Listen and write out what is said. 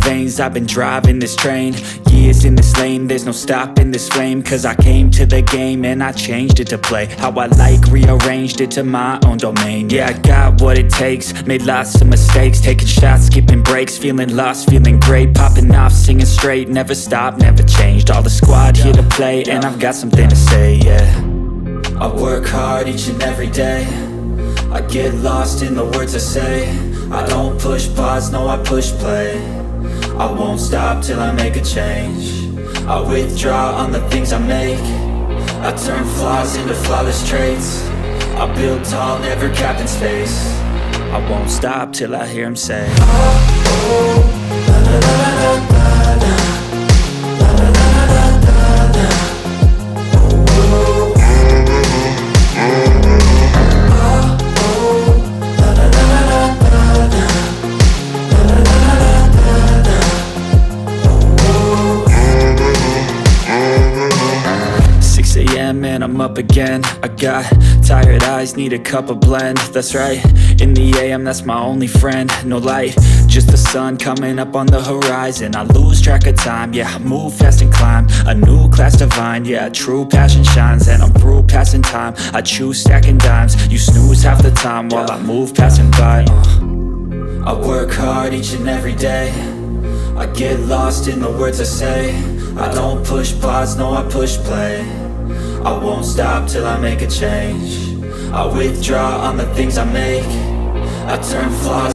veins, I've been driving this train. Years in this lane, there's no stopping this flame. Cause I came to the game and I changed it to play how I like, rearranged it to my own domain. Yeah, I got what it takes, made lots of mistakes, taking shots, skipping breaks, feeling lost, feeling great, popping off, singing straight, never stopped, never changed. All the squad here to play, and I've got something to say, yeah. I work hard each and every day, I get lost in the words I say. I don't push pause, no, I push play. I won't stop till I make a change. I withdraw on the things I make. I turn flaws into flawless traits. I build tall, never capped in space. I won't stop till I hear him say, oh, oh, la la la la la la, la la la la la la, oh, oh, and I'm up again. I got tired eyes, need a cup of blend. That's right, in the AM, that's my only friend. No light, just the sun coming up on the horizon. I lose track of time, yeah, I move fast and climb a new class divine, yeah, true passion shines. And I'm through passing time, I choose stacking dimes. You snooze half the time while I move passing by. I work hard each and every day, I get lost in the words I say. I don't push pause, no, I push play. I won't stop till I make a change. I withdraw on the things I make. I turn flaws